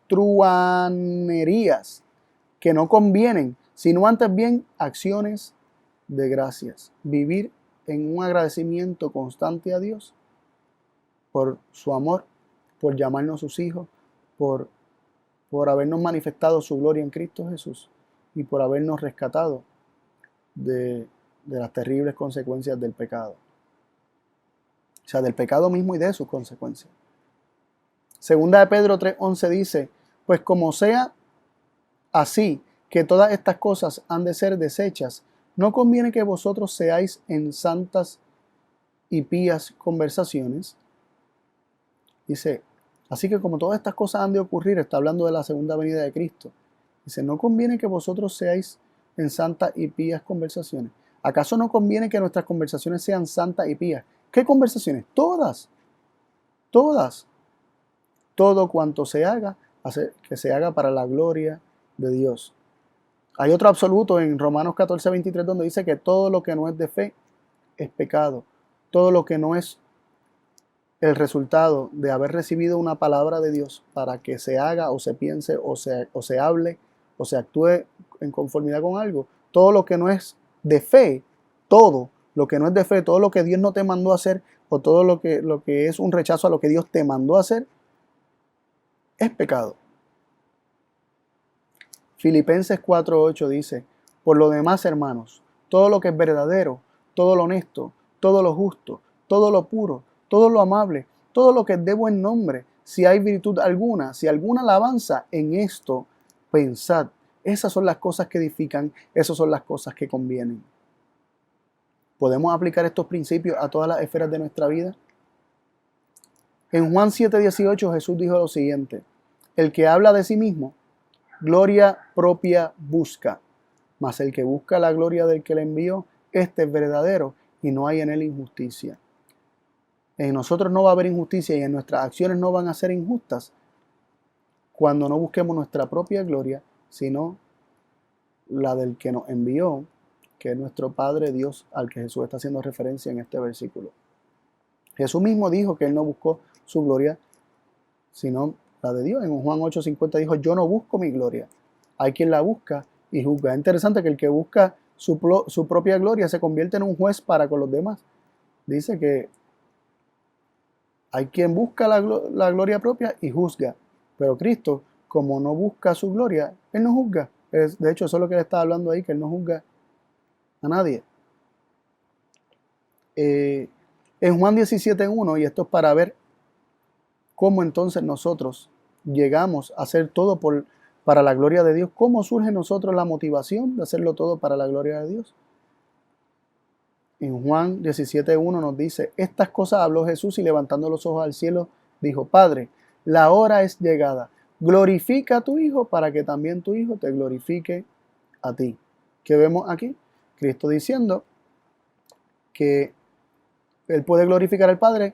truhanerías que no convienen, sino antes bien acciones de gracias. Vivir en un agradecimiento constante a Dios por su amor, por llamarnos sus hijos, por habernos manifestado su gloria en Cristo Jesús y por habernos rescatado de las terribles consecuencias del pecado. O sea, del pecado mismo y de sus consecuencias. Segunda de Pedro 3:11 dice, pues como sea así, que todas estas cosas han de ser deshechas, no conviene que vosotros seáis en santas y pías conversaciones. Dice, así que como todas estas cosas han de ocurrir, está hablando de la segunda venida de Cristo. Dice, no conviene que vosotros seáis en santas y pías conversaciones. ¿Acaso no conviene que nuestras conversaciones sean santas y pías? ¿Qué conversaciones? Todas. Todas. Todo cuanto se haga, que se haga para la gloria de Dios. Hay otro absoluto en Romanos 14:23 donde dice que todo lo que no es de fe es pecado. Todo lo que no es el resultado de haber recibido una palabra de Dios para que se haga o se piense o se hable o se actúe en conformidad con algo. Todo lo que no es de fe, todo lo que no es de fe, todo lo que Dios no te mandó a hacer o todo lo que es un rechazo a lo que Dios te mandó a hacer, es pecado. Filipenses 4:8 dice, por lo demás, hermanos, todo lo que es verdadero, todo lo honesto, todo lo justo, todo lo puro, todo lo amable, todo lo que es de buen nombre, si hay virtud alguna, si alguna alabanza, en esto pensad. Esas son las cosas que edifican, esas son las cosas que convienen. ¿Podemos aplicar estos principios a todas las esferas de nuestra vida? En Juan 7:18 Jesús dijo lo siguiente, el que habla de sí mismo, gloria propia busca, mas el que busca la gloria del que le envió, este es verdadero y no hay en él injusticia. En nosotros no va a haber injusticia y en nuestras acciones no van a ser injustas cuando no busquemos nuestra propia gloria, sino la del que nos envió, que es nuestro Padre Dios, al que Jesús está haciendo referencia en este versículo. Jesús mismo dijo que él no buscó su gloria, sino la de Dios. En Juan 8:50 dijo, yo no busco mi gloria. Hay quien la busca y juzga. Es interesante que el que busca su propia gloria se convierte en un juez para con los demás. Dice que hay quien busca la gloria propia y juzga. Pero Cristo, como no busca su gloria, Él no juzga. De hecho, eso es lo que Él está hablando ahí, que Él no juzga a nadie. En Juan 17:1, y esto es para ver cómo entonces nosotros llegamos a hacer todo para la gloria de Dios. ¿Cómo surge en nosotros la motivación de hacerlo todo para la gloria de Dios? En Juan 17:1 nos dice, estas cosas habló Jesús y levantando los ojos al cielo, dijo, Padre, la hora es llegada. Glorifica a tu Hijo para que también tu Hijo te glorifique a ti. ¿Qué vemos aquí? Cristo diciendo que Él puede glorificar al Padre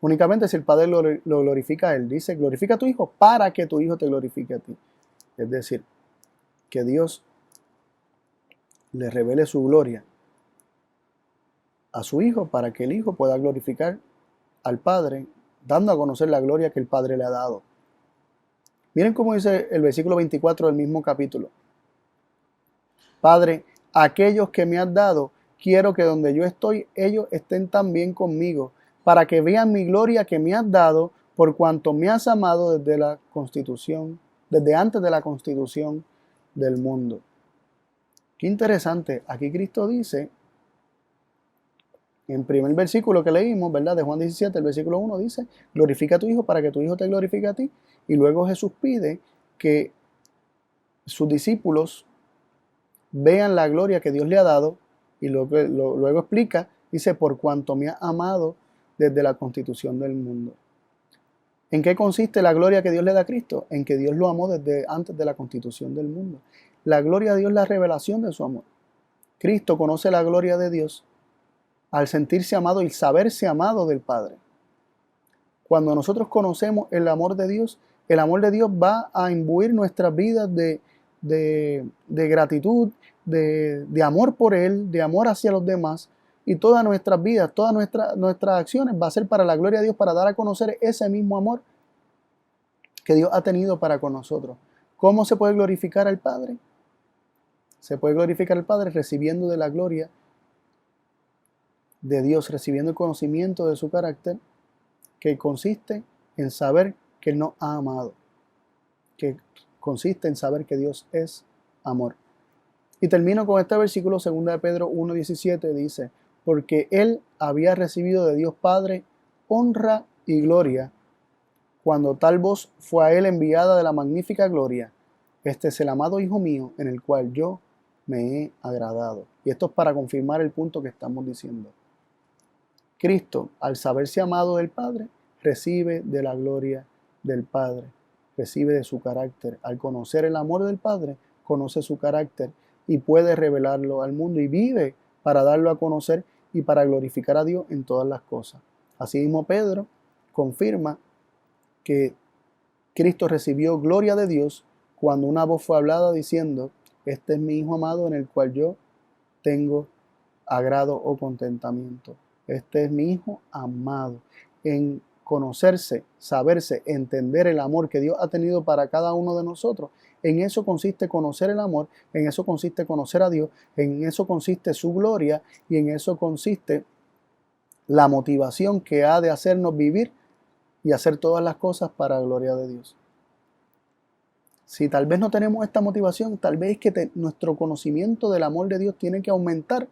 únicamente si el Padre lo glorifica a Él. Dice, glorifica a tu Hijo para que tu Hijo te glorifique a ti. Es decir, que Dios le revele su gloria a su Hijo para que el Hijo pueda glorificar al Padre, dando a conocer la gloria que el Padre le ha dado. Miren cómo dice el versículo 24 del mismo capítulo. Padre, aquellos que me has dado, quiero que donde yo estoy, ellos estén también conmigo, para que vean mi gloria que me has dado, por cuanto me has amado desde la constitución, desde antes de la constitución del mundo. Qué interesante. Aquí Cristo dice, en primer versículo que leímos, ¿verdad? De Juan 17, el versículo 1 dice, glorifica a tu Hijo para que tu Hijo te glorifique a ti. Y luego Jesús pide que sus discípulos vean la gloria que Dios le ha dado. Y luego explica, dice, por cuanto me ha amado desde la constitución del mundo. ¿En qué consiste la gloria que Dios le da a Cristo? En que Dios lo amó desde antes de la constitución del mundo. La gloria de Dios es la revelación de su amor. Cristo conoce la gloria de Dios al sentirse amado y saberse amado del Padre. Cuando nosotros conocemos el amor de Dios va a imbuir nuestras vidas de gratitud, de amor por Él, de amor hacia los demás. Y todas nuestras vidas, todas nuestras acciones va a ser para la gloria de Dios, para dar a conocer ese mismo amor que Dios ha tenido para con nosotros. ¿Cómo se puede glorificar al Padre? Se puede glorificar al Padre recibiendo de la gloria de Dios, recibiendo el conocimiento de su carácter, que consiste en saber que Él nos ha amado, que consiste en saber que Dios es amor. Y termino con este versículo, 2 de Pedro 1:17, dice, porque Él había recibido de Dios Padre honra y gloria, cuando tal voz fue a Él enviada de la magnífica gloria. Este es el amado Hijo mío, en el cual yo me he agradado. Y esto es para confirmar el punto que estamos diciendo. Cristo, al saberse amado del Padre, recibe de la gloria del Padre, recibe de su carácter. Al conocer el amor del Padre, conoce su carácter y puede revelarlo al mundo y vive para darlo a conocer y para glorificar a Dios en todas las cosas. Así mismo Pedro confirma que Cristo recibió gloria de Dios cuando una voz fue hablada diciendo, este es mi Hijo amado en el cual yo tengo agrado o contentamiento. Este es mi Hijo amado. En conocerse, saberse, entender el amor que Dios ha tenido para cada uno de nosotros. En eso consiste conocer el amor, en eso consiste conocer a Dios, en eso consiste su gloria y en eso consiste la motivación que ha de hacernos vivir y hacer todas las cosas para la gloria de Dios. Si tal vez no tenemos esta motivación, tal vez es que nuestro conocimiento del amor de Dios tiene que aumentar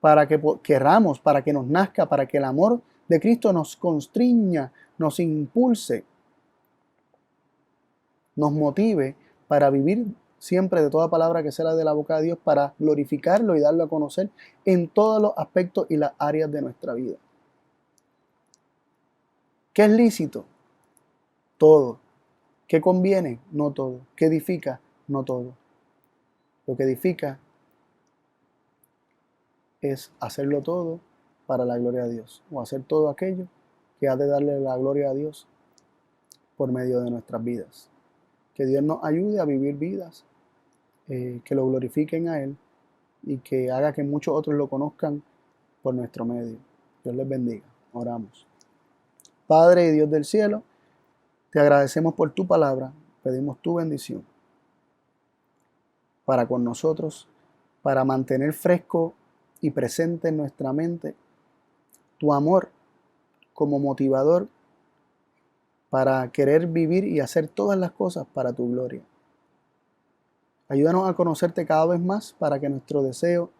para que querramos, para que nos nazca, para que el amor de Cristo nos constriña, nos impulse, nos motive para vivir siempre de toda palabra que sea de la boca de Dios, para glorificarlo y darlo a conocer en todos los aspectos y las áreas de nuestra vida. ¿Qué es lícito? Todo. ¿Qué conviene? No todo. ¿Qué edifica? No todo. Lo que edifica es hacerlo todo para la gloria de Dios, o hacer todo aquello que ha de darle la gloria a Dios por medio de nuestras vidas. Que Dios nos ayude a vivir vidas que lo glorifiquen a Él y que haga que muchos otros lo conozcan por nuestro medio. Dios les bendiga. Oramos. Padre y Dios del cielo, te agradecemos por tu palabra, pedimos tu bendición para con nosotros, para mantener fresco y presente en nuestra mente tu amor como motivador para querer vivir y hacer todas las cosas para tu gloria. Ayúdanos a conocerte cada vez más para que nuestro deseo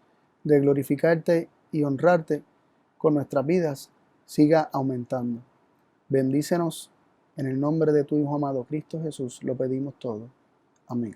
de glorificarte y honrarte con nuestras vidas siga aumentando. Bendícenos en el nombre de tu Hijo amado Cristo Jesús, lo pedimos todo. Amén.